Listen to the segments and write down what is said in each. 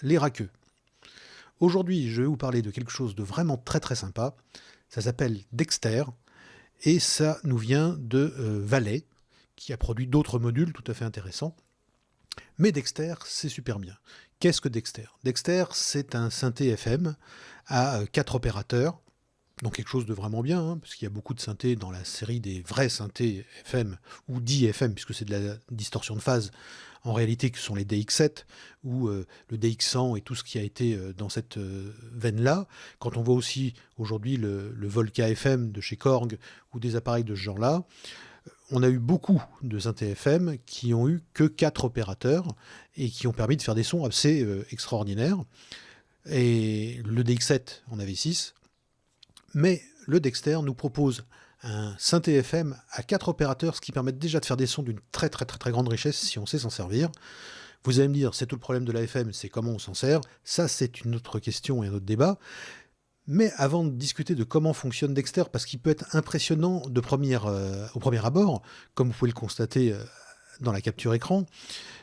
les raqueux. Aujourd'hui, je vais vous parler de quelque chose de vraiment très très sympa. Ça s'appelle Dexter et ça nous vient de Valet, qui a produit d'autres modules tout à fait intéressants. Mais Dexter, c'est super bien. Qu'est-ce que Dexter? Dexter, c'est un synthé FM à 4 opérateurs, donc quelque chose de vraiment bien, hein, parce qu'il y a beaucoup de synthés dans la série des vrais synthés FM, ou dits FM, puisque c'est de la distorsion de phase, en réalité, que sont les DX7, ou le DX100 et tout ce qui a été dans cette veine-là. Quand on voit aussi aujourd'hui le Volca FM de chez Korg, ou des appareils de ce genre-là, on a eu beaucoup de synthés FM qui ont eu que 4 opérateurs et qui ont permis de faire des sons assez extraordinaires. Et le DX7 en avait 6. Mais le Dexter nous propose un synthé FM à 4 opérateurs, ce qui permet déjà de faire des sons d'une très grande richesse si on sait s'en servir. Vous allez me dire, c'est tout le problème de la FM, c'est comment on s'en sert. Ça, c'est une autre question et un autre débat. Mais avant de discuter de comment fonctionne Dexter, parce qu'il peut être impressionnant au premier abord, comme vous pouvez le constater dans la capture écran,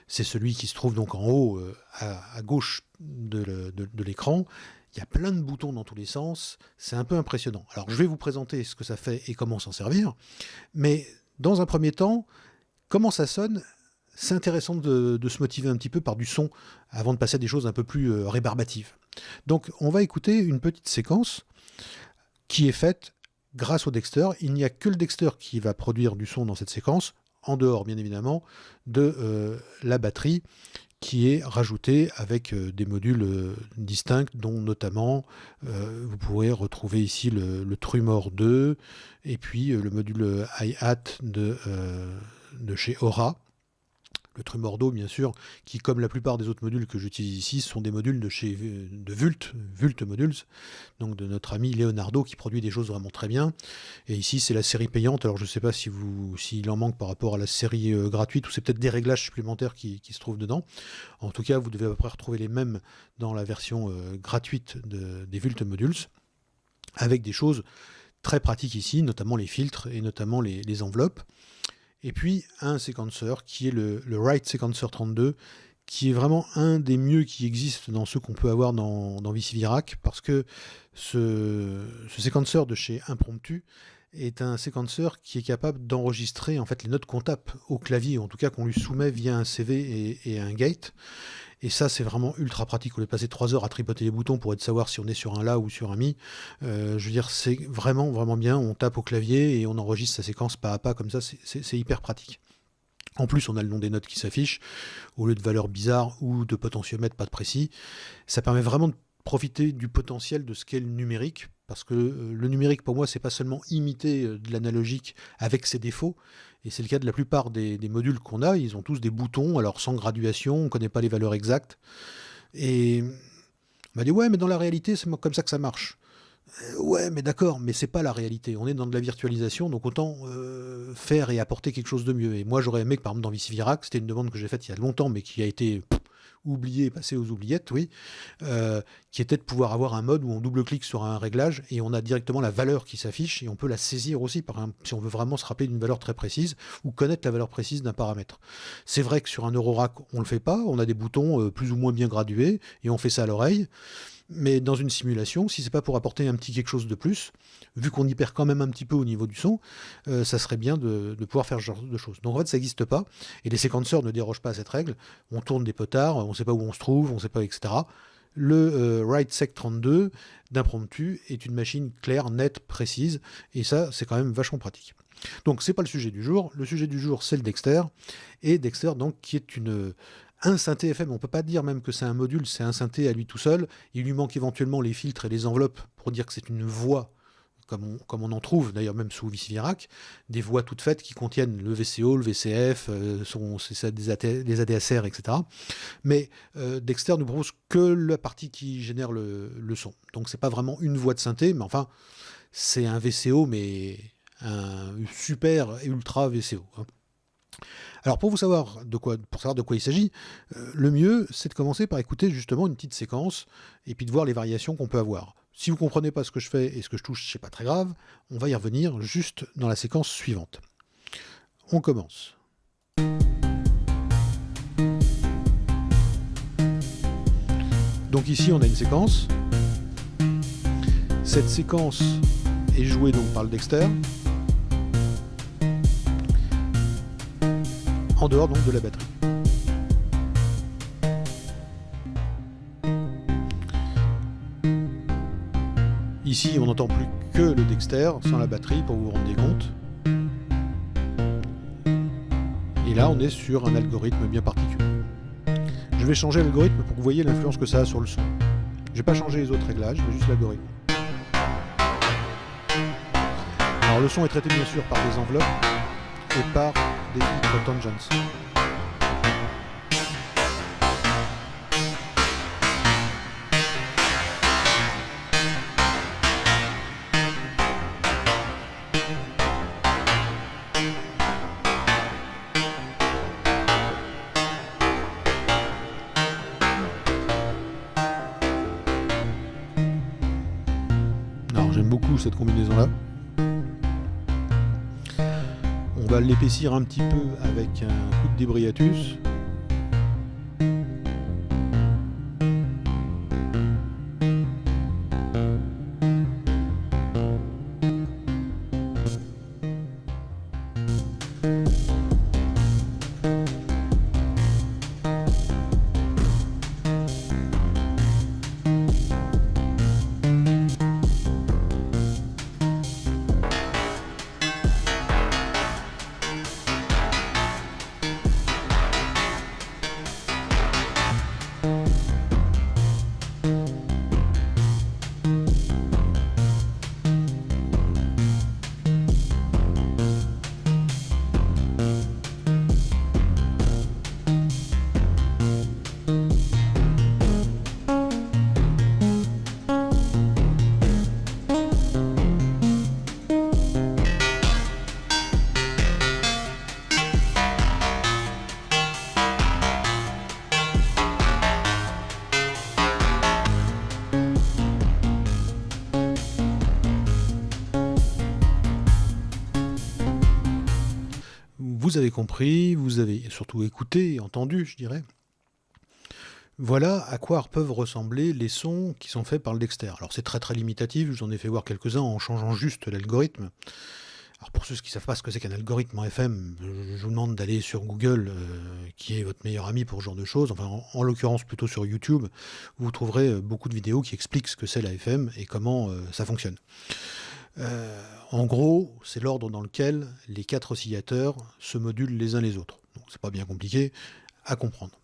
c'est celui qui se trouve donc en haut à gauche de l'écran. Il y a plein de boutons dans tous les sens, c'est un peu impressionnant. Alors je vais vous présenter ce que ça fait et comment s'en servir, mais dans un premier temps, comment ça sonne? C'est intéressant de se motiver un petit peu par du son avant de passer à des choses un peu plus rébarbatives. Donc on va écouter une petite séquence qui est faite grâce au Dexter. Il n'y a que le Dexter qui va produire du son dans cette séquence, en dehors bien évidemment de la batterie qui est rajoutée avec des modules distincts, dont notamment vous pourrez retrouver ici le Trumor 2 et puis le module hi-hat de chez Aura. Le Trumordo, bien sûr, qui, comme la plupart des autres modules que j'utilise ici, sont des modules de Vult Modules, donc de notre ami Leonardo, qui produit des choses vraiment très bien. Et ici, c'est la série payante. Alors, je ne sais pas s'il en manque par rapport à la série gratuite, ou c'est peut-être des réglages supplémentaires qui se trouvent dedans. En tout cas, vous devez à peu près retrouver les mêmes dans la version gratuite des Vult Modules, avec des choses très pratiques ici, notamment les filtres et notamment les enveloppes. Et puis un séquenceur qui est le Wright Sequencer 32, qui est vraiment un des mieux qui existent dans ceux qu'on peut avoir dans VCV-Rack, parce que ce séquenceur de chez Impromptu est un séquenceur qui est capable d'enregistrer en fait les notes qu'on tape au clavier, en tout cas qu'on lui soumet via un CV et un gate. Et ça, c'est vraiment ultra pratique. Au lieu de passer 3 heures à tripoter les boutons pour être savoir si on est sur un La ou sur un Mi, je veux dire, c'est vraiment bien. On tape au clavier et on enregistre sa séquence pas à pas, comme ça, c'est hyper pratique. En plus, on a le nom des notes qui s'affichent, au lieu de valeurs bizarres ou de potentiomètre pas de précis. Ça permet vraiment de profiter du potentiel de ce qu'est le numérique, parce que le numérique, pour moi, c'est pas seulement imiter de l'analogique avec ses défauts, et c'est le cas de la plupart des modules qu'on a. Ils ont tous des boutons, alors sans graduation, on ne connaît pas les valeurs exactes, et on m'a dit « ouais, mais dans la réalité, c'est comme ça que ça marche ». Ouais, mais d'accord, mais c'est pas la réalité. On est dans de la virtualisation, donc autant faire et apporter quelque chose de mieux. Et moi, j'aurais aimé que, par exemple, dans VCV-Rack, c'était une demande que j'ai faite il y a longtemps, mais qui a été oubliée, passée aux oubliettes, oui, qui était de pouvoir avoir un mode où on double-clique sur un réglage et on a directement la valeur qui s'affiche et on peut la saisir aussi, par exemple, si on veut vraiment se rappeler d'une valeur très précise ou connaître la valeur précise d'un paramètre. C'est vrai que sur un Eurorack, on le fait pas, on a des boutons plus ou moins bien gradués et on fait ça à l'oreille. Mais dans une simulation, si c'est pas pour apporter un petit quelque chose de plus, vu qu'on y perd quand même un petit peu au niveau du son, ça serait bien de pouvoir faire ce genre de choses. Donc en fait, ça n'existe pas, et les séquenceurs ne dérogent pas à cette règle. On tourne des potards, on ne sait pas où on se trouve, on ne sait pas, etc. Le Wright Sec 32 d'Impromptu est une machine claire, nette, précise, et ça, c'est quand même vachement pratique. Donc c'est pas le sujet du jour. Le sujet du jour, c'est le Dexter, et Dexter, donc, qui est un synthé FM, on ne peut pas dire même que c'est un module, c'est un synthé à lui tout seul. Il lui manque éventuellement les filtres et les enveloppes pour dire que c'est une voix, comme on en trouve d'ailleurs même sous VCV-Rack, des voix toutes faites qui contiennent le VCO, le VCF, des ADSR, etc. Mais Dexter ne propose que la partie qui génère le son. Donc c'est pas vraiment une voix de synthé, mais enfin, c'est un VCO, mais un super et ultra VCO. Alors pour savoir de quoi il s'agit, le mieux c'est de commencer par écouter justement une petite séquence et puis de voir les variations qu'on peut avoir. Si vous ne comprenez pas ce que je fais et ce que je touche, c'est pas très grave, on va y revenir juste dans la séquence suivante. On commence. Donc ici on a une séquence. Cette séquence est jouée donc par le Dexter, en dehors donc de la batterie. Ici on n'entend plus que le Dexter sans la batterie pour vous vous rendiez compte. Et là on est sur un algorithme bien particulier. Je vais changer l'algorithme pour que vous voyez l'influence que ça a sur le son. Je vais pas changer les autres réglages, mais juste l'algorithme. Alors le son est traité bien sûr par des enveloppes et par des filtres tangents. Alors j'aime beaucoup cette combinaison là. On va l'épaissir un petit peu avec un coup de débriatus. Vous avez compris, vous avez surtout écouté et entendu, je dirais. Voilà à quoi peuvent ressembler les sons qui sont faits par le Dexter. Alors c'est très très limitatif, je vous en ai fait voir quelques-uns en changeant juste l'algorithme. Alors pour ceux qui ne savent pas ce que c'est qu'un algorithme en FM, je vous demande d'aller sur Google, qui est votre meilleur ami pour ce genre de choses, enfin en l'occurrence plutôt sur YouTube, où vous trouverez beaucoup de vidéos qui expliquent ce que c'est la FM et comment ça fonctionne. En gros, c'est l'ordre dans lequel les 4 oscillateurs se modulent les uns les autres. Donc c'est pas bien compliqué à comprendre.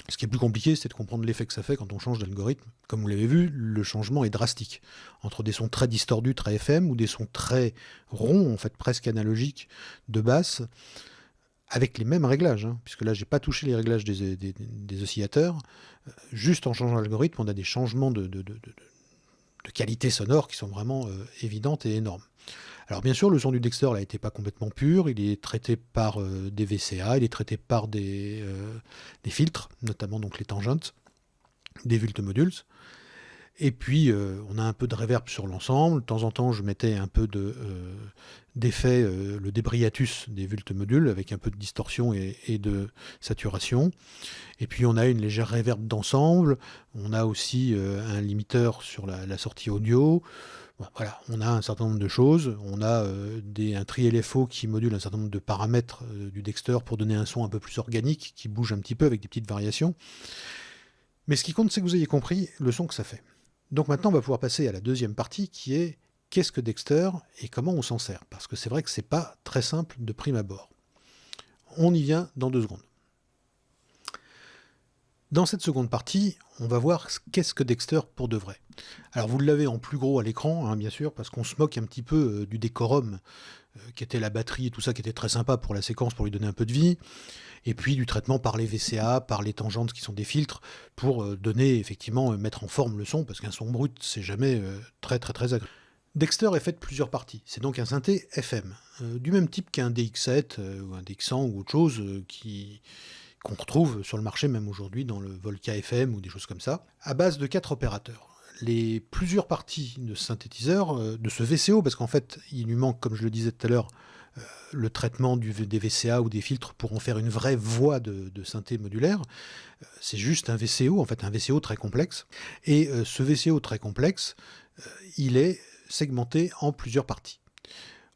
Ce qui est plus compliqué, c'est de comprendre l'effet que ça fait quand on change d'algorithme. Comme vous l'avez vu, le changement est drastique. Entre des sons très distordus, très FM, ou des sons très ronds, en fait presque analogiques, de basse, avec les mêmes réglages, hein, puisque là j'ai pas touché les réglages des oscillateurs. Juste en changeant l'algorithme, on a des changements de qualité sonore qui sont vraiment évidentes et énormes. Alors bien sûr, le son du Dexter n'a été pas complètement pur, il est traité par des VCA, il est traité par des filtres, notamment donc les tangents, des Vultmodules. Et puis on a un peu de reverb sur l'ensemble, de temps en temps je mettais un peu d'effet, le débriatus des Vultmodules, avec un peu de distorsion et de saturation. Et puis on a une légère reverb d'ensemble, on a aussi un limiteur sur la sortie audio. Bon, voilà, on a un certain nombre de choses, on a un tri-LFO qui module un certain nombre de paramètres du Dexter pour donner un son un peu plus organique, qui bouge un petit peu avec des petites variations. Mais ce qui compte, c'est que vous ayez compris le son que ça fait. Donc maintenant, on va pouvoir passer à la deuxième partie, qui est qu'est-ce que Dexter et comment on s'en sert. Parce que c'est vrai que c'est pas très simple de prime abord. On y vient dans 2 secondes. Dans cette seconde partie, on va voir qu'est-ce que Dexter pour de vrai. Alors vous l'avez en plus gros à l'écran, hein, bien sûr, parce qu'on se moque un petit peu du décorum qui était la batterie et tout ça, qui était très sympa pour la séquence, pour lui donner un peu de vie, et puis du traitement par les VCA, par les tangentes qui sont des filtres, pour donner, effectivement, mettre en forme le son, parce qu'un son brut, c'est jamais très agréable. Dexter est fait de plusieurs parties, c'est donc un synthé FM, du même type qu'un DX7 ou un DX100 ou autre chose qu'on retrouve sur le marché même aujourd'hui dans le Volca FM ou des choses comme ça, à base de 4 opérateurs. Les plusieurs parties de ce synthétiseur, de ce VCO, parce qu'en fait il lui manque, comme je le disais tout à l'heure, le traitement des VCA ou des filtres pour en faire une vraie voie de synthé modulaire. C'est juste un VCO, en fait un VCO très complexe. Et ce VCO très complexe, il est segmenté en plusieurs parties.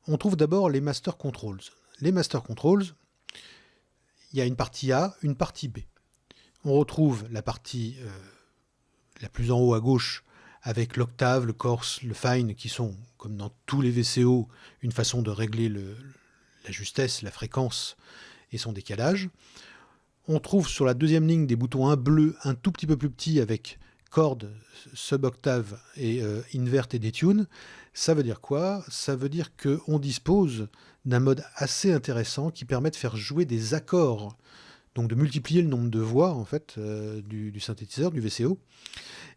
On trouve d'abord les master controls. Les master controls, il y a une partie A, une partie B. On retrouve la partie la plus en haut à gauche avec l'octave, le coarse, le fine, qui sont, comme dans tous les VCO, une façon de régler la justesse, la fréquence et son décalage. On trouve sur la deuxième ligne des boutons un bleu un tout petit peu plus petit avec chord, sub-octave et invert et detune. Ça veut dire quoi? Ça veut dire qu'on dispose d'un mode assez intéressant qui permet de faire jouer des accords, donc de multiplier le nombre de voix en fait du synthétiseur, du VCO.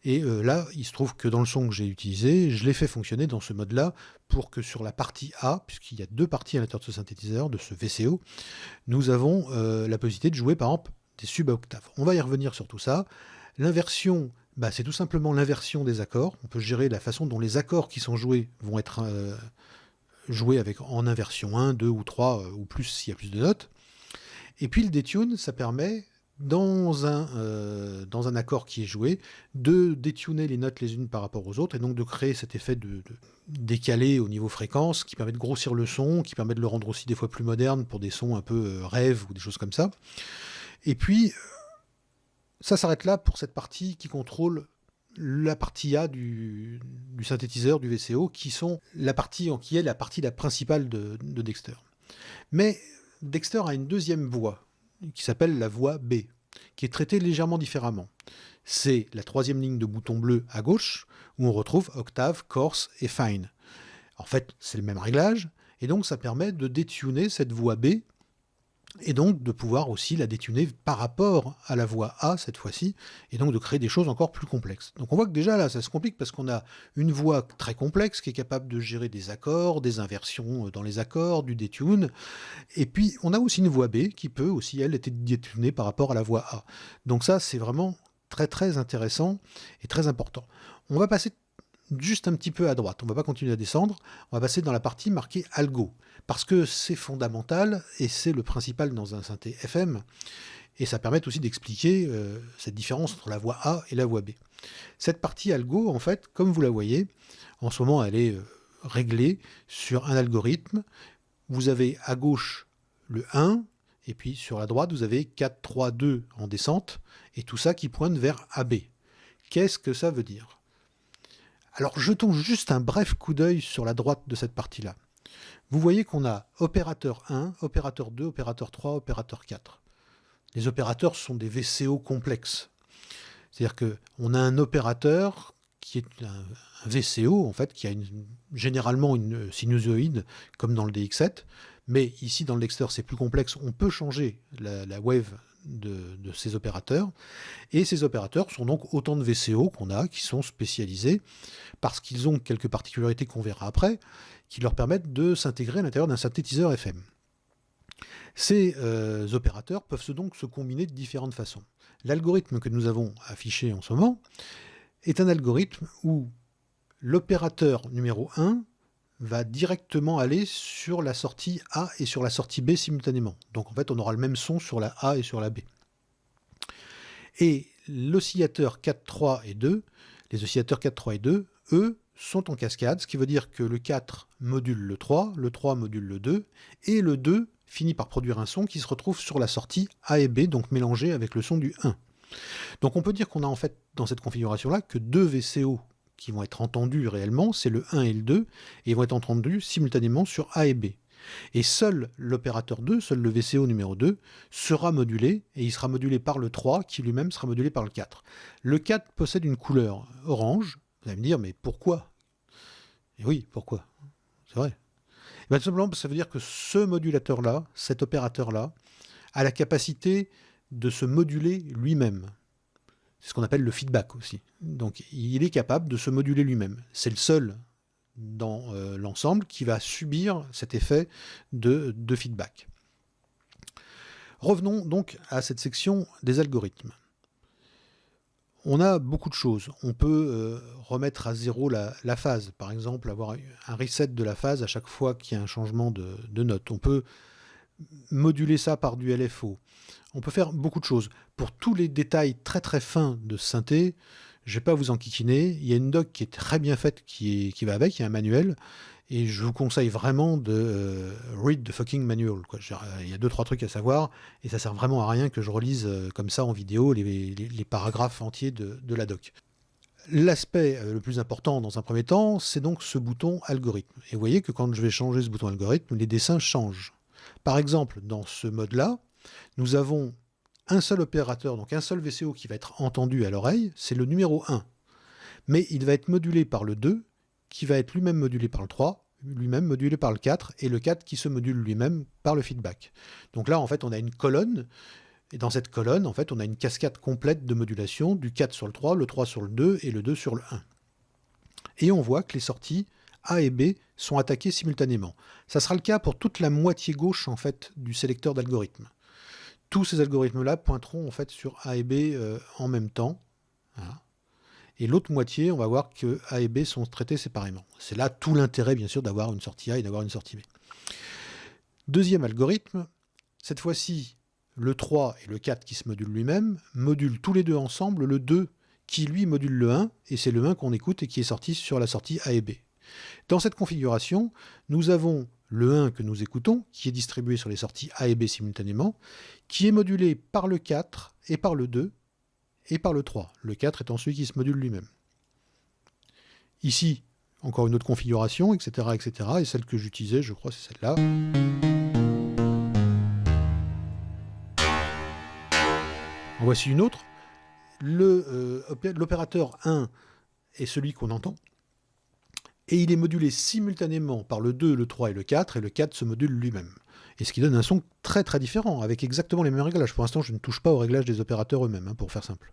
Et là, il se trouve que dans le son que j'ai utilisé, je l'ai fait fonctionner dans ce mode-là pour que sur la partie A, puisqu'il y a deux parties à l'intérieur de ce synthétiseur, de ce VCO, nous avons la possibilité de jouer par exemple des sub-octaves. On va y revenir sur tout ça. L'inversion, c'est tout simplement l'inversion des accords. On peut gérer la façon dont les accords qui sont joués vont être joués en inversion 1, 2 ou 3 ou plus s'il y a plus de notes. Et puis le detune, ça permet, dans un accord qui est joué, de détuner les notes les unes par rapport aux autres, et donc de créer cet effet de décalé au niveau fréquence, qui permet de grossir le son, qui permet de le rendre aussi des fois plus moderne pour des sons un peu rêves ou des choses comme ça. Et puis, ça s'arrête là pour cette partie qui contrôle la partie A du synthétiseur, du VCO, qui est la partie principale de Dexter. Mais Dexter a une deuxième voie, qui s'appelle la voie B, qui est traitée légèrement différemment. C'est la troisième ligne de bouton bleu à gauche, où on retrouve octave, coarse et fine. En fait, c'est le même réglage, et donc ça permet de détuner cette voie B, et donc de pouvoir aussi la détuner par rapport à la voie A cette fois-ci, et donc de créer des choses encore plus complexes. Donc on voit que déjà là, ça se complique parce qu'on a une voie très complexe qui est capable de gérer des accords, des inversions dans les accords, du détune, et puis on a aussi une voie B qui peut aussi, elle, être détunée par rapport à la voie A. Donc ça, c'est vraiment très très intéressant et très important. On va passer juste un petit peu à droite, on ne va pas continuer à descendre, on va passer dans la partie marquée algo, parce que c'est fondamental et c'est le principal dans un synthé FM, et ça permet aussi d'expliquer cette différence entre la voie A et la voie B. Cette partie algo, en fait, comme vous la voyez, en ce moment elle est réglée sur un algorithme. Vous avez à gauche le 1, et puis sur la droite vous avez 4, 3, 2 en descente, et tout ça qui pointe vers AB. Qu'est-ce que ça veut dire ? Alors jetons juste un bref coup d'œil sur la droite de cette partie-là. Vous voyez qu'on a opérateur 1, opérateur 2, opérateur 3, opérateur 4. Les opérateurs sont des VCO complexes. C'est-à-dire qu'on a un opérateur qui est un VCO, en fait, qui a généralement une sinusoïde, comme dans le DX7, mais ici dans le Dexter c'est plus complexe, on peut changer la wave de ces opérateurs, et ces opérateurs sont donc autant de VCO qu'on a, qui sont spécialisés, parce qu'ils ont quelques particularités qu'on verra après, qui leur permettent de s'intégrer à l'intérieur d'un synthétiseur FM. Ces opérateurs peuvent donc se combiner de différentes façons. L'algorithme que nous avons affiché en ce moment est un algorithme où l'opérateur numéro 1 va directement aller sur la sortie A et sur la sortie B simultanément. Donc en fait, on aura le même son sur la A et sur la B. Et l'oscillateur 4, 3 et 2, les oscillateurs 4, 3 et 2, eux, sont en cascade, ce qui veut dire que le 4 module le 3 module le 2, et le 2 finit par produire un son qui se retrouve sur la sortie A et B, donc mélangé avec le son du 1. Donc on peut dire qu'on a en fait dans cette configuration-là que deux VCO qui vont être entendus réellement, c'est le 1 et le 2, et ils vont être entendus simultanément sur A et B. Et seul l'opérateur 2, seul le VCO numéro 2, sera modulé, et il sera modulé par le 3, qui lui-même sera modulé par le 4. Le 4 possède une couleur orange. Vous allez me dire, mais pourquoi ? Et oui, pourquoi ? C'est vrai. Et bien, tout simplement, ça veut dire que ce modulateur-là, cet opérateur-là, a la capacité de se moduler lui-même. C'est ce qu'on appelle le feedback aussi. Donc il est capable de se moduler lui-même. C'est le seul dans l'ensemble qui va subir cet effet de feedback. Revenons donc à cette section des algorithmes. On a beaucoup de choses. On peut remettre à zéro la phase, par exemple, avoir un reset de la phase à chaque fois qu'il y a un changement de note. On peut moduler ça par du LFO. On peut faire beaucoup de choses. Pour tous les détails très très fins de synthé, je ne vais pas vous enquiquiner. Il y a une doc qui est très bien faite qui va avec, il y a un manuel. Et je vous conseille vraiment de read the fucking manual, quoi. Il y a 2-3 trucs à savoir, et ça sert vraiment à rien que je relise comme ça en vidéo les paragraphes entiers de la doc. L'aspect le plus important dans un premier temps, c'est donc ce bouton algorithme. Et vous voyez que quand je vais changer ce bouton algorithme, les dessins changent. Par exemple, dans ce mode-là, nous avons un seul opérateur, donc un seul VCO qui va être entendu à l'oreille, c'est le numéro 1. Mais il va être modulé par le 2, qui va être lui-même modulé par le 3, lui-même modulé par le 4, et le 4 qui se module lui-même par le feedback. Donc là, en fait, on a une colonne, et dans cette colonne, en fait, on a une cascade complète de modulation, du 4 sur le 3 sur le 2, et le 2 sur le 1. Et on voit que les sorties A et B sont attaquées simultanément. Ça sera le cas pour toute la moitié gauche, en fait, du sélecteur d'algorithmes. Tous ces algorithmes-là pointeront, en fait, sur A et B en même temps. Voilà. Et l'autre moitié, on va voir que A et B sont traités séparément. C'est là tout l'intérêt, bien sûr, d'avoir une sortie A et d'avoir une sortie B. Deuxième algorithme, cette fois-ci, le 3 et le 4 qui se modulent lui-même, modulent tous les deux ensemble le 2 qui, lui, module le 1, et c'est le 1 qu'on écoute et qui est sorti sur la sortie A et B. Dans cette configuration, nous avons le 1 que nous écoutons, qui est distribué sur les sorties A et B simultanément, qui est modulé par le 4 et par le 2, et par le 3. Le 4 étant celui qui se module lui-même. Ici, encore une autre configuration, etc., etc. Et celle que j'utilisais, je crois, c'est celle-là. En voici une autre. L'opérateur 1 est celui qu'on entend. Et il est modulé simultanément par le 2, le 3 et le 4 se module lui-même. Et ce qui donne un son très très différent, avec exactement les mêmes réglages. Pour l'instant, je ne touche pas aux réglages des opérateurs eux-mêmes, pour faire simple.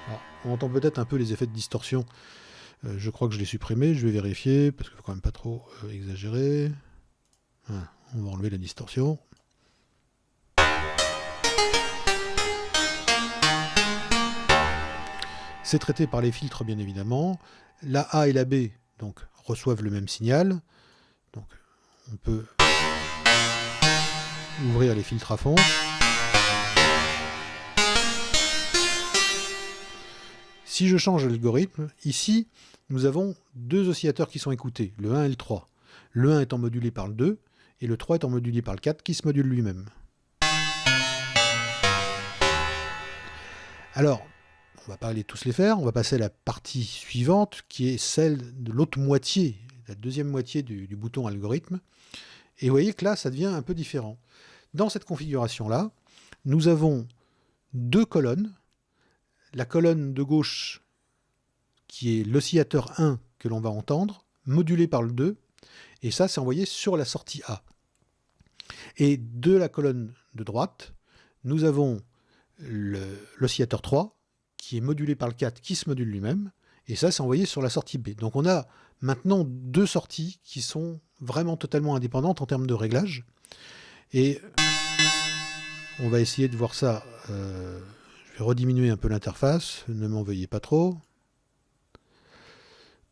Alors, on entend peut-être un peu les effets de distorsion. Je crois que je l'ai supprimé, je vais vérifier, parce qu'il ne faut quand même pas trop exagérer. Voilà, on va enlever la distorsion. C'est traité par les filtres, bien évidemment. La A et la B donc, reçoivent le même signal. Donc, on peut ouvrir les filtres à fond. Si je change l'algorithme, ici, nous avons deux oscillateurs qui sont écoutés, le 1 et le 3. Le 1 étant modulé par le 2, et le 3 étant modulé par le 4, qui se module lui-même. Alors, on ne va pas aller tous les faire, on va passer à la partie suivante, qui est celle de l'autre moitié, la deuxième moitié du bouton algorithme. Et vous voyez que là, ça devient un peu différent. Dans cette configuration-là, nous avons deux colonnes. La colonne de gauche, qui est l'oscillateur 1 que l'on va entendre, modulé par le 2, et ça, c'est envoyé sur la sortie A. Et de la colonne de droite, nous avons l'oscillateur 3, qui est modulé par le 4, qui se module lui-même, et ça, c'est envoyé sur la sortie B. Donc on a maintenant deux sorties qui sont vraiment totalement indépendantes en termes de réglage. Et on va essayer de voir ça. Je vais rediminuer un peu l'interface, ne m'en veuillez pas trop.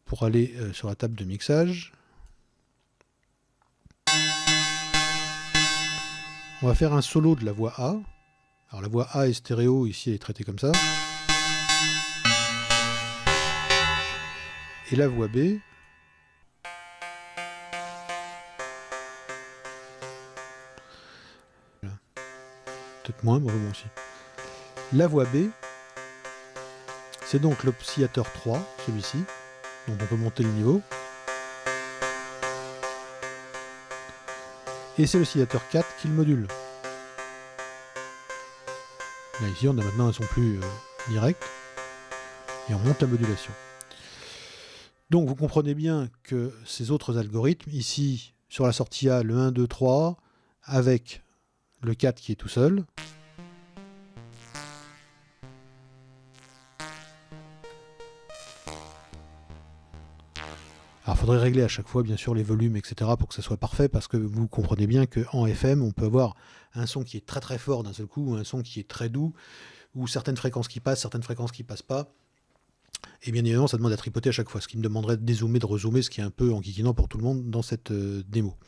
Pour aller sur la table de mixage. On va faire un solo de la voix A. Alors la voix A est stéréo, ici elle est traitée comme ça. Et la voix B. Peut-être moins, mais bon aussi. La voix B, c'est donc l'oscillateur 3, celui-ci. Donc on peut monter le niveau. Et c'est l'oscillateur 4 qui le module. Là ici on a maintenant un son plus direct. Et on monte la modulation. Donc vous comprenez bien que ces autres algorithmes, ici sur la sortie A, le 1, 2, 3, avec le 4 qui est tout seul. Alors il faudrait régler à chaque fois bien sûr les volumes, etc. pour que ça soit parfait, parce que vous comprenez bien qu'en FM, on peut avoir un son qui est très très fort d'un seul coup, ou un son qui est très doux, ou certaines fréquences qui passent, certaines fréquences qui passent pas. Et bien évidemment, ça demande à tripoter à chaque fois, ce qui me demanderait de dézoomer, de rezoomer, ce qui est un peu enquiquinant pour tout le monde dans cette démo.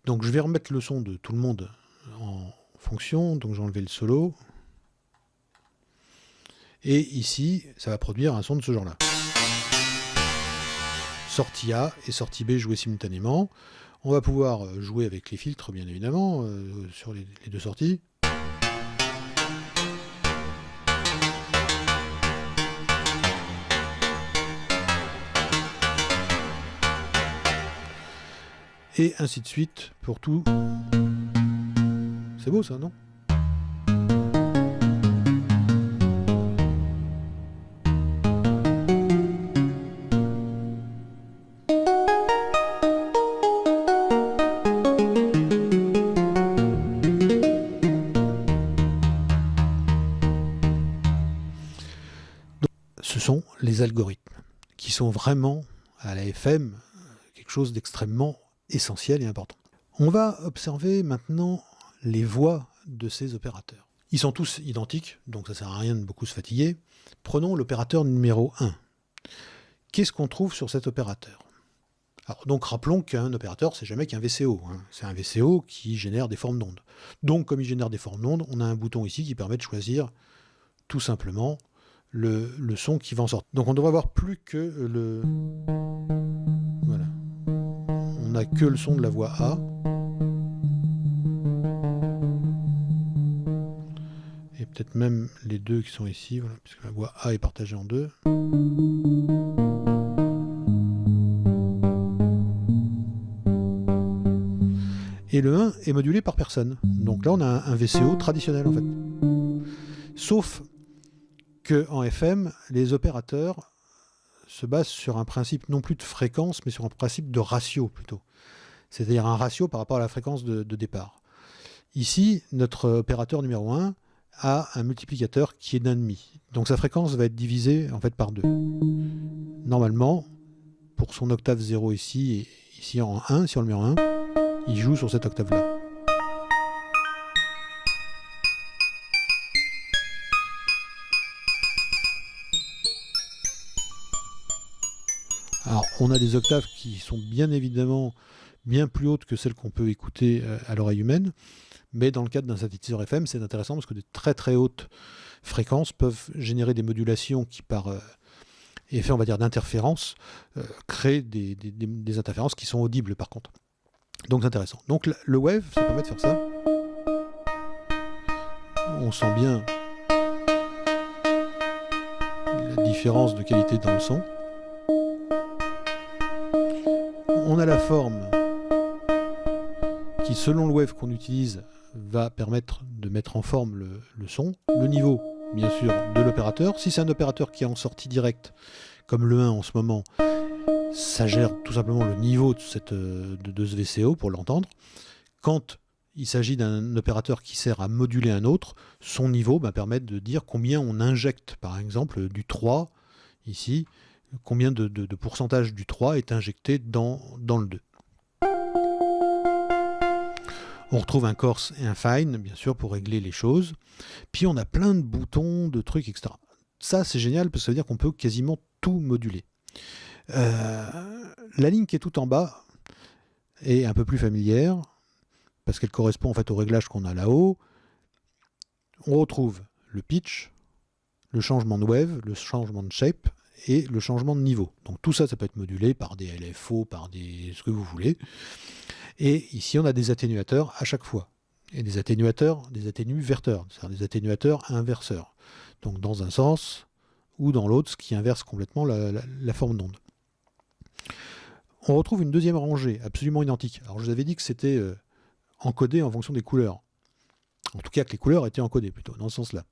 Donc je vais remettre le son de tout le monde en fonction, donc j'ai enlevé le solo. Et ici, ça va produire un son de ce genre-là. Sortie A et sortie B jouées simultanément. On va pouvoir jouer avec les filtres, bien évidemment, sur les deux sorties. Et ainsi de suite pour tout. C'est beau ça, non ? Ce sont les algorithmes qui sont vraiment à la FM quelque chose d'extrêmement essentiel et important. On va observer maintenant les voix de ces opérateurs. Ils sont tous identiques, donc ça ne sert à rien de beaucoup se fatiguer. Prenons l'opérateur numéro 1. Qu'est-ce qu'on trouve sur cet opérateur ? Alors, donc rappelons qu'un opérateur, c'est jamais qu'un VCO. C'est un VCO qui génère des formes d'ondes. Donc comme il génère des formes d'ondes, on a un bouton ici qui permet de choisir tout simplement le son qui va en sortir. Donc on devrait avoir plus que le... Voilà. On n'a que le son de la voix A. Et peut-être même les deux qui sont ici, voilà, puisque la voix A est partagée en deux. Et le 1 est modulé par personne. Donc là, on a un VCO traditionnel, en fait. Sauf qu'en FM, les opérateurs se basent sur un principe non plus de fréquence, mais sur un principe de ratio, plutôt. C'est-à-dire un ratio par rapport à la fréquence de départ. Ici, notre opérateur numéro 1 a un multiplicateur qui est d'1,5. Donc sa fréquence va être divisée, en fait, par 2. Normalement, pour son octave 0 ici, et ici en 1, si on le met en 1, il joue sur cette octave-là. Alors, on a des octaves qui sont bien évidemment bien plus hautes que celles qu'on peut écouter à l'oreille humaine, mais dans le cadre d'un synthétiseur FM, c'est intéressant parce que de très très hautes fréquences peuvent générer des modulations qui, par effet, on va dire, d'interférence, créent des interférences qui sont audibles par contre. Donc c'est intéressant. Donc le wave, ça permet de faire ça. On sent bien la différence de qualité dans le son. On a la forme qui, selon le wave qu'on utilise, va permettre de mettre en forme le son. Le niveau, bien sûr, de l'opérateur. Si c'est un opérateur qui est en sortie directe, comme le 1 en ce moment, ça gère tout simplement le niveau de ce VCO pour l'entendre. Quand il s'agit d'un opérateur qui sert à moduler un autre, son niveau permet de dire combien on injecte, par exemple, du 3, ici, combien de pourcentage du 3 est injecté dans le 2. On retrouve un coarse et un fine, bien sûr, pour régler les choses. Puis on a plein de boutons, de trucs, etc. Ça, c'est génial, parce que ça veut dire qu'on peut quasiment tout moduler. La ligne qui est tout en bas est un peu plus familière, parce qu'elle correspond en fait au réglage qu'on a là-haut. On retrouve le pitch, le changement de wave, le changement de shape et le changement de niveau. Donc tout ça, ça peut être modulé par des LFO, par ce que vous voulez. Et ici, on a des atténuateurs à chaque fois. Et des atténuateurs, des atténuverteurs, c'est-à-dire des atténuateurs inverseurs. Donc dans un sens ou dans l'autre, ce qui inverse complètement la forme d'onde. On retrouve une deuxième rangée absolument identique. Alors je vous avais dit que c'était encodé en fonction des couleurs. En tout cas que les couleurs étaient encodées plutôt, dans ce sens-là.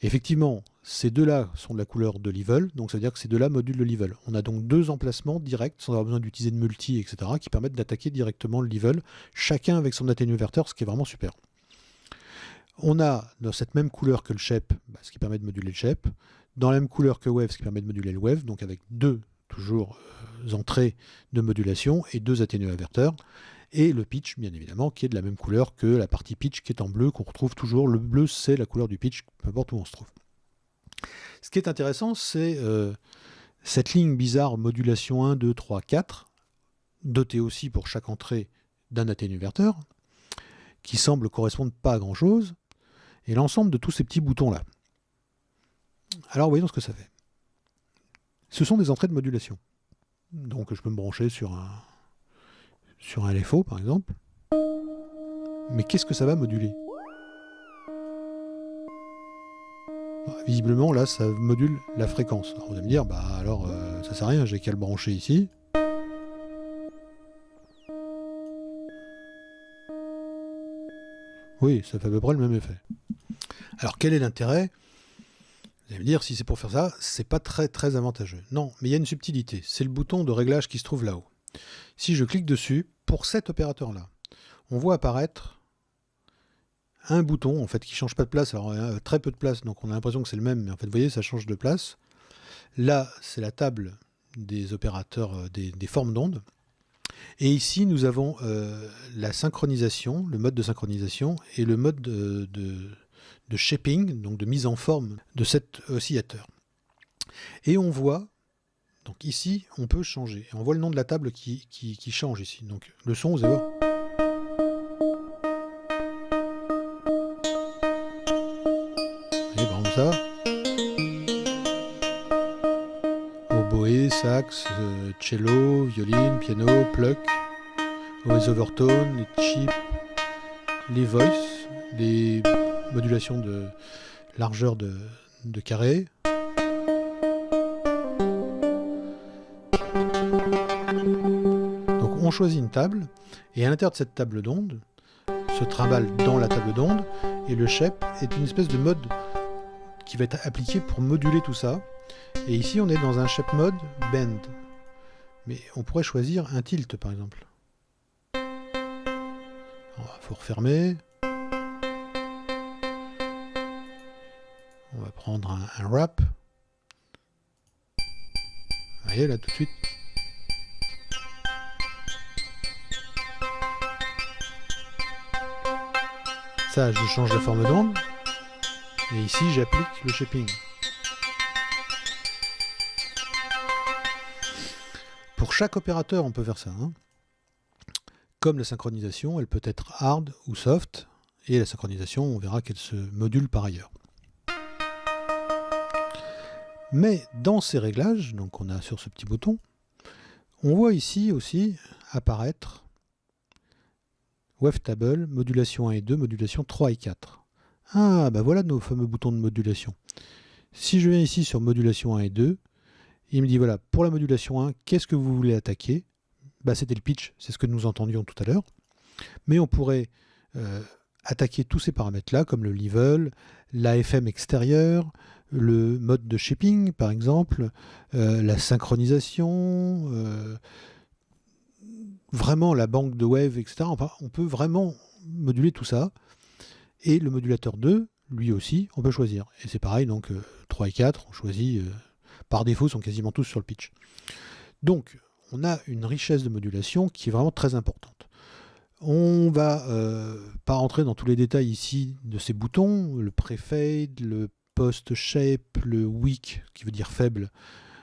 Effectivement, ces deux-là sont de la couleur de level, donc ça veut dire que ces deux-là modulent le level. On a donc deux emplacements directs, sans avoir besoin d'utiliser de multi, etc., qui permettent d'attaquer directement le level, chacun avec son atténuverteur, ce qui est vraiment super. On a dans cette même couleur que le shape, ce qui permet de moduler le shape, dans la même couleur que wave, ce qui permet de moduler le wave, donc avec deux toujours entrées de modulation et 2 atténuateurs, et le pitch, bien évidemment, qui est de la même couleur que la partie pitch qui est en bleu, qu'on retrouve toujours. Le bleu, c'est la couleur du pitch, peu importe où on se trouve. Ce qui est intéressant, c'est cette ligne bizarre modulation 1, 2, 3, 4, dotée aussi pour chaque entrée d'un atténuateur, qui semble correspondre pas à grand-chose, et l'ensemble de tous ces petits boutons-là. Alors voyons ce que ça fait. Ce sont des entrées de modulation. Donc je peux me brancher sur un LFO par exemple. Mais qu'est-ce que ça va moduler? Visiblement là ça module la fréquence. Alors vous allez me dire, bah alors ça sert à rien, j'ai qu'à le brancher ici. Oui, ça fait à peu près le même effet. Alors quel est l'intérêt? Vous allez me dire, si c'est pour faire ça, c'est pas très avantageux. Non, mais il y a une subtilité. C'est le bouton de réglage qui se trouve là-haut. Si je clique dessus, pour cet opérateur-là, on voit apparaître un bouton en fait qui change pas de place. Alors très peu de place, donc on a l'impression que c'est le même, mais en fait vous voyez ça change de place. Là c'est la table des opérateurs des formes d'ondes. Et ici nous avons la synchronisation, le mode de synchronisation et le mode de shaping, donc de mise en forme de cet oscillateur. Et on voit, donc ici on peut changer. Et on voit le nom de la table qui change ici. Donc le son, vous allez voir. Et par exemple ça. Oboé, sax, cello, violine, piano, pluck, les overtones, les chips, les voice, les modulations de largeur de carré. Donc on choisit une table, et à l'intérieur de cette table d'onde, se trimballe dans la table d'onde, et le shape est une espèce de mode qui va être appliqué pour moduler tout ça. Et ici on est dans un shape mode bend. Mais on pourrait choisir un tilt par exemple. Il faut refermer. On va prendre un wrap. Vous voyez là tout de suite. Ça, je change la forme d'onde. Et ici, j'applique le shaping. Pour chaque opérateur, on peut faire ça. Hein. Comme la synchronisation, elle peut être hard ou soft. Et la synchronisation, on verra qu'elle se module par ailleurs. Mais dans ces réglages, donc on a sur ce petit bouton, on voit ici aussi apparaître Wavetable, modulation 1 et 2, modulation 3 et 4. Ah, bah voilà nos fameux boutons de modulation. Si je viens ici sur modulation 1 et 2, il me dit voilà, pour la modulation 1, qu'est-ce que vous voulez attaquer? Bah, c'était le pitch, c'est ce que nous entendions tout à l'heure. Mais on pourrait attaquer tous ces paramètres-là, comme le level, l'AFM extérieur, le mode de shaping, par exemple, la synchronisation, vraiment la banque de wave, etc. Enfin, on peut vraiment moduler tout ça. Et le modulateur 2, lui aussi, on peut choisir. Et c'est pareil, donc 3 et 4, on choisit, par défaut, sont quasiment tous sur le pitch. Donc, on a une richesse de modulation qui est vraiment très importante. On va pas rentrer dans tous les détails ici de ces boutons, le prefade, le post-shape, le weak, qui veut dire faible,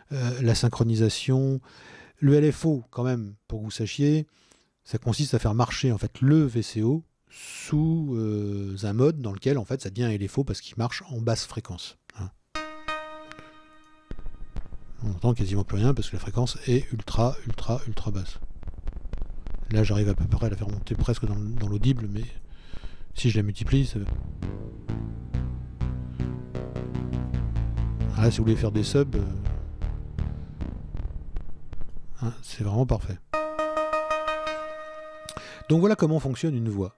la synchronisation, le LFO, quand même, pour que vous sachiez, ça consiste à faire marcher en fait le VCO sous un mode dans lequel en fait ça devient LFO parce qu'il marche en basse fréquence. Hein. On n'entend quasiment plus rien parce que la fréquence est ultra basse. Là j'arrive à peu près à la faire monter presque dans l'audible, mais si je la multiplie, ça... Ah, là, si vous voulez faire des subs, hein, c'est vraiment parfait. Donc voilà comment fonctionne une voix.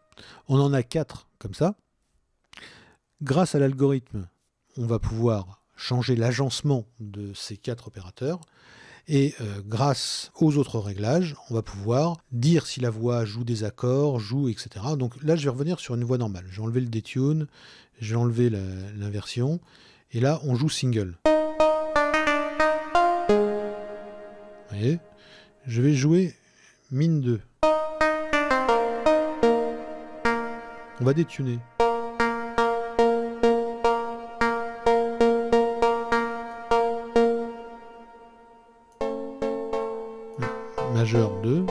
On en a 4 comme ça. Grâce à l'algorithme, on va pouvoir changer l'agencement de ces 4 opérateurs. Et grâce aux autres réglages, on va pouvoir dire si la voix joue des accords, joue, etc. Donc là, je vais revenir sur une voix normale. J'ai enlevé le detune, j'ai enlevé l'inversion. Et là, on joue single. Et je vais jouer mine 2. On va détuner. Majeur 2,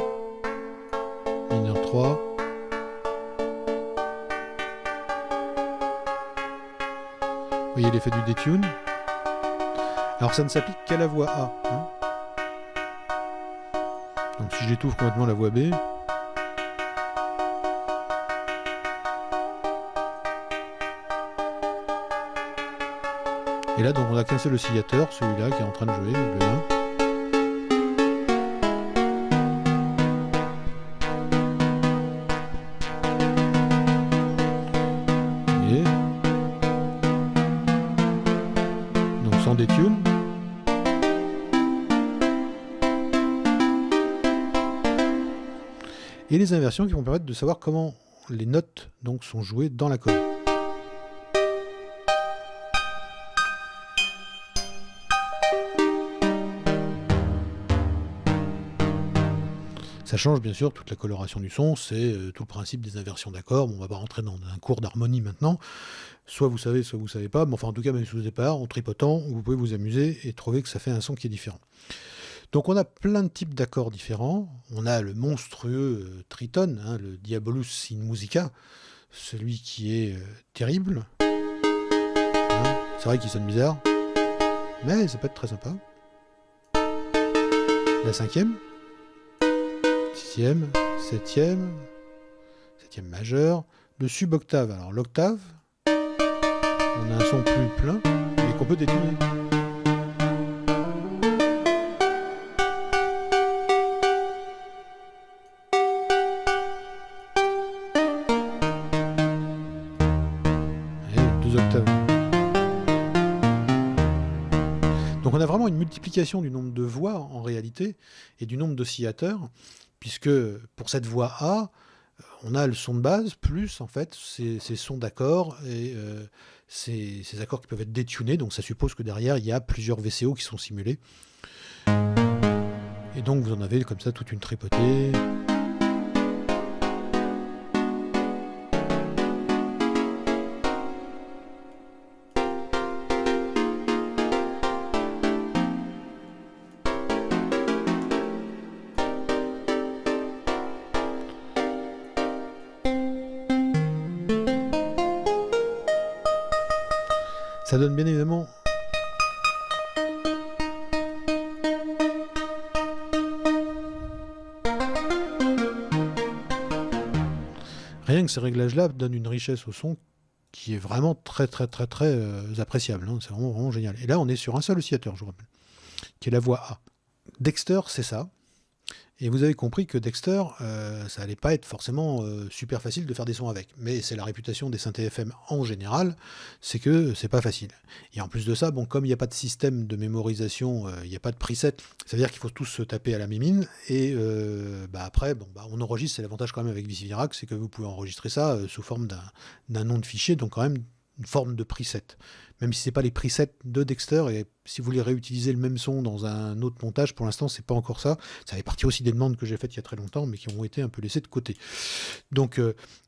mineur 3. Vous voyez l'effet du détune. Alors ça ne s'applique qu'à la voix A. Hein. Donc si j'étouffe complètement la voix B, et là donc on a qu'un seul oscillateur, celui-là qui est en train de jouer, le 1. Donc sans détune. Et les inversions qui vont permettre de savoir comment les notes donc sont jouées dans l'accord. Ça change bien sûr toute la coloration du son, c'est tout le principe des inversions d'accords. Bon, on va pas rentrer dans un cours d'harmonie maintenant. Soit vous savez, soit vous savez pas. Mais enfin, en tout cas, même si vous n'avez pas, en tripotant, vous pouvez vous amuser et trouver que ça fait un son qui est différent. Donc on a plein de types d'accords différents. On a le monstrueux tritone, hein, le Diabolus in Musica, celui qui est terrible. Hein, c'est vrai qu'il sonne bizarre, mais ça peut être très sympa. La cinquième, sixième, septième majeur, le suboctave. Alors l'octave, on a un son plus plein, mais qu'on peut détuner. Octaves. Donc on a vraiment une multiplication du nombre de voix en réalité et du nombre d'oscillateurs, puisque pour cette voix A, on a le son de base plus en fait ces sons d'accords et ces accords qui peuvent être détunés, donc ça suppose que derrière il y a plusieurs VCO qui sont simulés. Et donc vous en avez comme ça toute une tripotée. Ça donne bien évidemment rien que ces réglages-là donnent une richesse au son qui est vraiment très appréciable. Hein. C'est vraiment génial. Et là, on est sur un seul oscillateur, je vous rappelle, qui est la voix A. Dexter, c'est ça. Et vous avez compris que Dexter, ça allait pas être forcément super facile de faire des sons avec. Mais c'est la réputation des synthés FM en général, c'est que c'est pas facile. Et en plus de ça, bon, comme il n'y a pas de système de mémorisation, il n'y a pas de preset, ça veut dire qu'il faut tous se taper à la mimine. Et après, on enregistre, c'est l'avantage quand même avec Vicivirac, c'est que vous pouvez enregistrer ça sous forme d'un nom de fichier, donc quand même une forme de preset. Même si c'est pas les presets de Dexter, et si vous voulez réutiliser le même son dans un autre montage, pour l'instant c'est pas encore ça. Ça fait partie aussi des demandes que j'ai faites il y a très longtemps, mais qui ont été un peu laissées de côté. Donc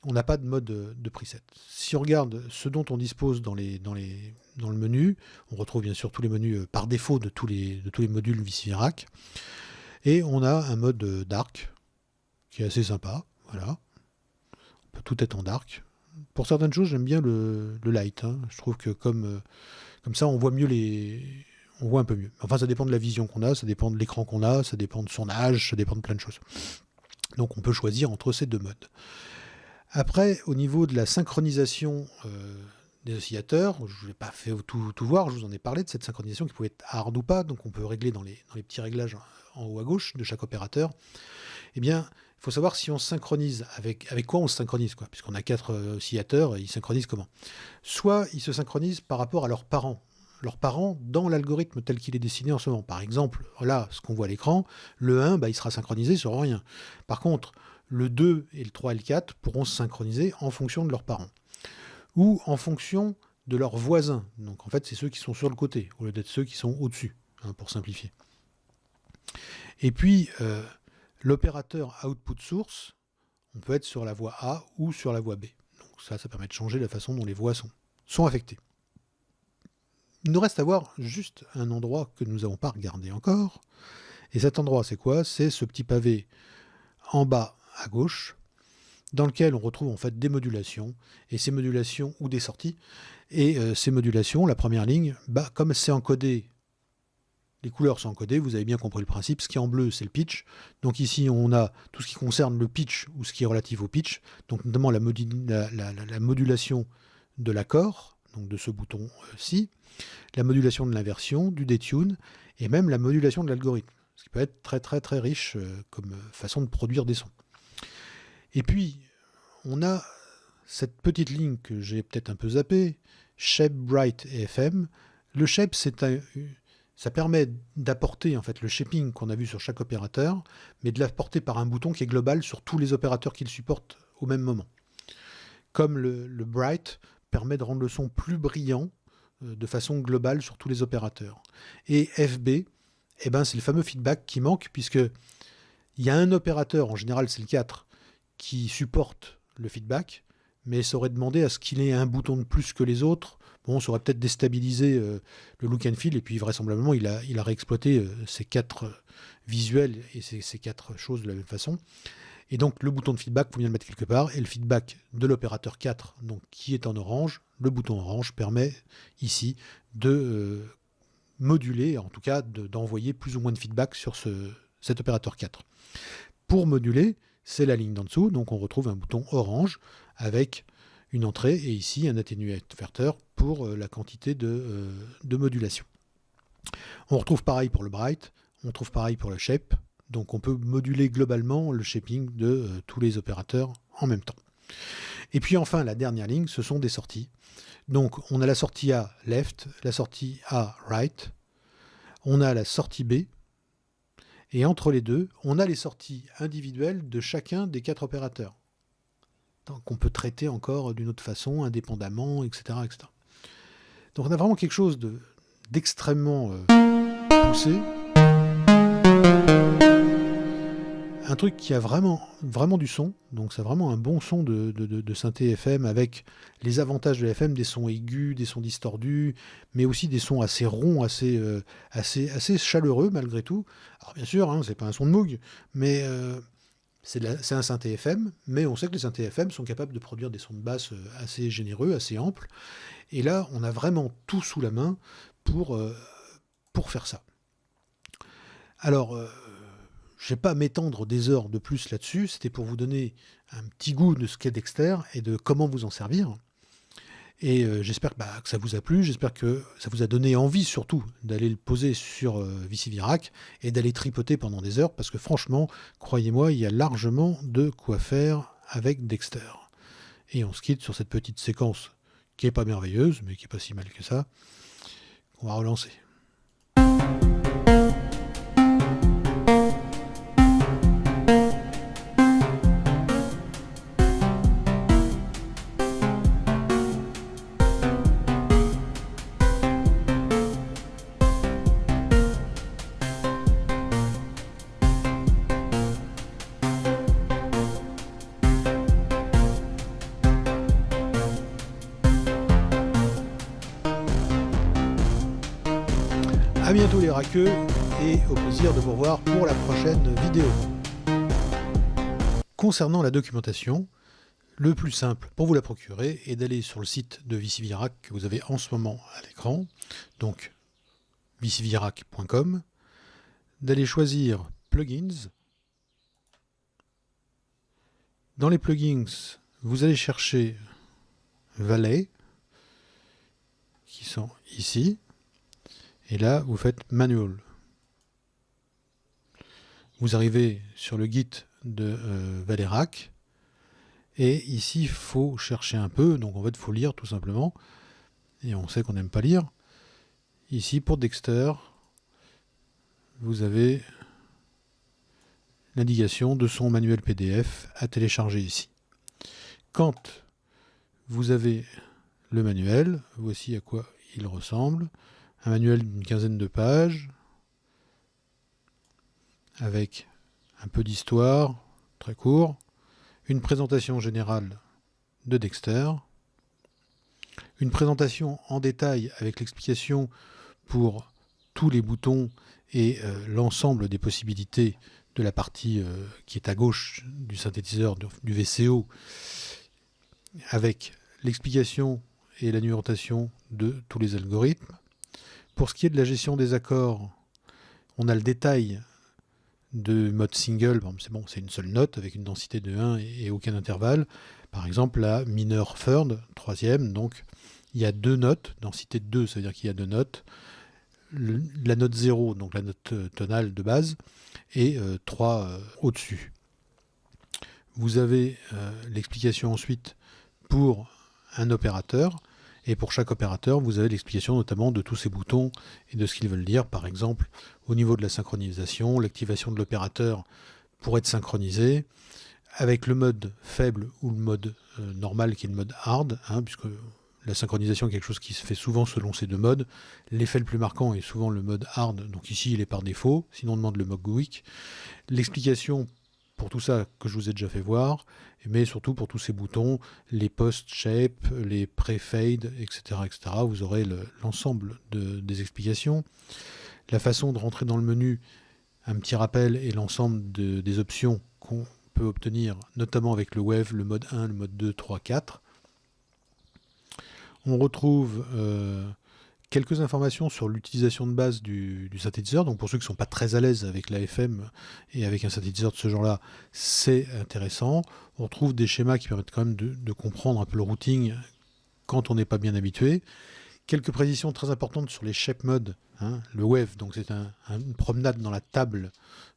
on n'a pas de mode de preset. Si on regarde ce dont on dispose dans le menu, on retrouve bien sûr tous les menus par défaut de tous les modules Vicivirac. Et on a un mode dark, qui est assez sympa. Voilà. On peut tout être en dark. Pour certaines choses, j'aime bien le light. Hein. Je trouve que comme ça, on voit mieux on voit un peu mieux. Enfin, ça dépend de la vision qu'on a, ça dépend de l'écran qu'on a, ça dépend de son âge, ça dépend de plein de choses. Donc, on peut choisir entre ces deux modes. Après, au niveau de la synchronisation des oscillateurs, je ne vous ai pas fait tout voir, je vous en ai parlé de cette synchronisation qui pouvait être hard ou pas, donc on peut régler dans les petits réglages en haut à gauche de chaque opérateur. Eh bien, il faut savoir si on synchronise, avec quoi on se synchronise, quoi, puisqu'on a 4 oscillateurs, ils synchronisent comment? Soit ils se synchronisent par rapport à leurs parents dans l'algorithme tel qu'il est dessiné en ce moment. Par exemple, là, ce qu'on voit à l'écran, le 1, il sera synchronisé sur rien. Par contre, le 2 et le 3 et le 4 pourront se synchroniser en fonction de leurs parents. Ou en fonction de leurs voisins. Donc en fait, c'est ceux qui sont sur le côté, au lieu d'être ceux qui sont au-dessus, hein, pour simplifier. Et puis, l'opérateur output source, on peut être sur la voie A ou sur la voie B. Donc ça permet de changer la façon dont les voies sont affectées. Il nous reste à voir juste un endroit que nous n'avons pas regardé encore. Et cet endroit, c'est quoi? C'est ce petit pavé en bas à gauche, dans lequel on retrouve en fait des modulations, et ces modulations, ou des sorties, et ces modulations, la première ligne, comme c'est encodé, les couleurs sont encodées, vous avez bien compris le principe, ce qui est en bleu, c'est le pitch, donc ici on a tout ce qui concerne le pitch, ou ce qui est relatif au pitch, donc notamment la modulation de l'accord, donc de ce bouton-ci, la modulation de l'inversion, du detune, et même la modulation de l'algorithme, ce qui peut être très très très riche comme façon de produire des sons. Et puis, on a cette petite ligne que j'ai peut-être un peu zappée, Shape, Bright et FM. Le Shape, ça permet d'apporter en fait le shaping qu'on a vu sur chaque opérateur, mais de l'apporter par un bouton qui est global sur tous les opérateurs qu'il supporte au même moment. Comme le Bright permet de rendre le son plus brillant de façon globale sur tous les opérateurs. Et FB, c'est le fameux feedback qui manque, puisque il y a un opérateur, en général c'est le 4, qui supporte le feedback, mais ça aurait demandé à ce qu'il ait un bouton de plus que les autres. Bon, ça aurait peut-être déstabilisé le look and feel, et puis vraisemblablement il a réexploité ces 4 visuels et ces 4 choses de la même façon. Et donc le bouton de feedback, il faut bien le mettre quelque part, et le feedback de l'opérateur 4, donc, qui est en orange, le bouton orange permet ici de moduler, en tout cas d'envoyer plus ou moins de feedback sur cet opérateur 4. Pour moduler, c'est la ligne d'en dessous, donc on retrouve un bouton orange avec une entrée et ici un atténuateur pour la quantité de modulation. On retrouve pareil pour le bright, on trouve pareil pour le shape, donc on peut moduler globalement le shaping de tous les opérateurs en même temps. Et puis enfin la dernière ligne, ce sont des sorties. Donc on a la sortie A left, la sortie A right, on a la sortie B, et entre les deux, on a les sorties individuelles de chacun des 4 opérateurs, qu'on peut traiter encore d'une autre façon, indépendamment, etc., etc. Donc on a vraiment quelque chose d'extrêmement poussé. Un truc qui a vraiment du son, donc c'est vraiment un bon son de synthé FM avec les avantages de la FM, des sons aigus, des sons distordus, mais aussi des sons assez ronds, assez chaleureux malgré tout. Alors bien sûr, hein, c'est pas un son de Moog, mais c'est un synthé FM, mais on sait que les synthés FM sont capables de produire des sons de basse assez généreux, assez amples, et là on a vraiment tout sous la main pour faire ça. Alors, je ne vais pas m'étendre des heures de plus là-dessus, c'était pour vous donner un petit goût de ce qu'est Dexter et de comment vous en servir. Et j'espère que ça vous a plu, j'espère que ça vous a donné envie surtout d'aller le poser sur VisiVirac et d'aller tripoter pendant des heures, parce que franchement, croyez-moi, il y a largement de quoi faire avec Dexter. Et on se quitte sur cette petite séquence qui n'est pas merveilleuse, mais qui n'est pas si mal que ça, qu'on va relancer. A bientôt les raqueux et au plaisir de vous revoir pour la prochaine vidéo. Concernant la documentation, le plus simple pour vous la procurer est d'aller sur le site de VisiVirac que vous avez en ce moment à l'écran, donc visivirac.com, d'aller choisir Plugins. Dans les plugins, vous allez chercher Valet, qui sont ici. Et là, vous faites Manual. Vous arrivez sur le Git de Valerac. Et ici, il faut chercher un peu. Donc, en fait, il faut lire tout simplement. Et on sait qu'on n'aime pas lire. Ici, pour Dexter, vous avez l'indication de son manuel PDF à télécharger ici. Quand vous avez le manuel, voici à quoi il ressemble. Un manuel d'une 15aine de pages, avec un peu d'histoire, très court, une présentation générale de Dexter, une présentation en détail avec l'explication pour tous les boutons et l'ensemble des possibilités de la partie qui est à gauche du synthétiseur du VCO, avec l'explication et la numérotation de tous les algorithmes. Pour ce qui est de la gestion des accords, on a le détail de mode single, c'est bon, c'est une seule note avec une densité de 1 et aucun intervalle. Par exemple, la mineur third, troisième, donc il y a 2 notes, densité de 2, ça veut dire qu'il y a 2 notes. La note 0, donc la note tonale de base, et 3 au-dessus. Vous avez l'explication ensuite pour un opérateur, et pour chaque opérateur, vous avez l'explication notamment de tous ces boutons et de ce qu'ils veulent dire. Par exemple, au niveau de la synchronisation, l'activation de l'opérateur pour être synchronisé, avec le mode faible ou le mode normal qui est le mode hard, puisque la synchronisation est quelque chose qui se fait souvent selon ces deux modes. L'effet le plus marquant est souvent le mode hard, donc ici il est par défaut, sinon on demande le mode GUIC. L'explication pour tout ça que je vous ai déjà fait voir, mais surtout pour tous ces boutons, les post-shape, les pre-fade, etc., etc. Vous aurez l'ensemble des explications. La façon de rentrer dans le menu, un petit rappel et l'ensemble des options qu'on peut obtenir, notamment avec le Wave, le mode 1, le mode 2, 3, 4. On retrouve quelques informations sur l'utilisation de base du synthétiseur. Donc pour ceux qui ne sont pas très à l'aise avec la FM et avec un synthétiseur de ce genre-là, c'est intéressant. On retrouve des schémas qui permettent quand même de comprendre un peu le routing quand on n'est pas bien habitué. Quelques précisions très importantes sur les shape modes. Le Wave, donc c'est une promenade dans la table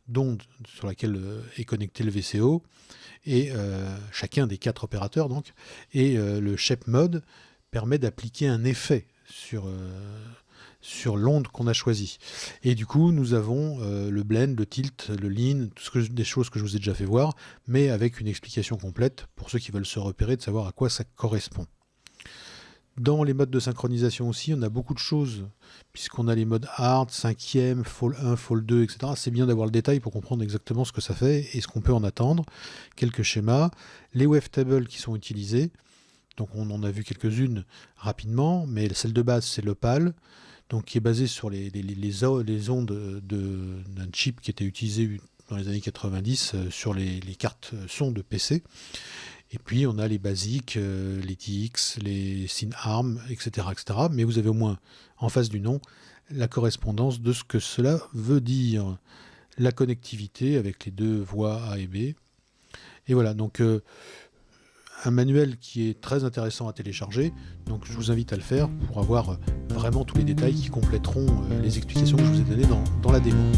d'onde sur laquelle est connecté le VCO, et chacun des 4 opérateurs donc. Et le shape mode permet d'appliquer un effet sur l'onde qu'on a choisie. Et du coup, nous avons le blend, le tilt, le lean, des choses que je vous ai déjà fait voir, mais avec une explication complète pour ceux qui veulent se repérer, de savoir à quoi ça correspond. Dans les modes de synchronisation aussi, on a beaucoup de choses, puisqu'on a les modes hard, 5e, fall 1, fall 2, etc. C'est bien d'avoir le détail pour comprendre exactement ce que ça fait et ce qu'on peut en attendre. Quelques schémas, les wavetables qui sont utilisés. Donc on en a vu quelques-unes rapidement, mais celle de base c'est l'Opal, donc qui est basée sur les ondes d'un chip qui était utilisé dans les années 90 sur les cartes son de PC. Et puis on a les basiques, les TX, les SynArm, etc., etc. Mais vous avez au moins en face du nom la correspondance de ce que cela veut dire. La connectivité avec les 2 voies A et B. Et voilà, donc un manuel qui est très intéressant à télécharger, donc je vous invite à le faire pour avoir vraiment tous les détails qui compléteront les explications que je vous ai données dans la démo.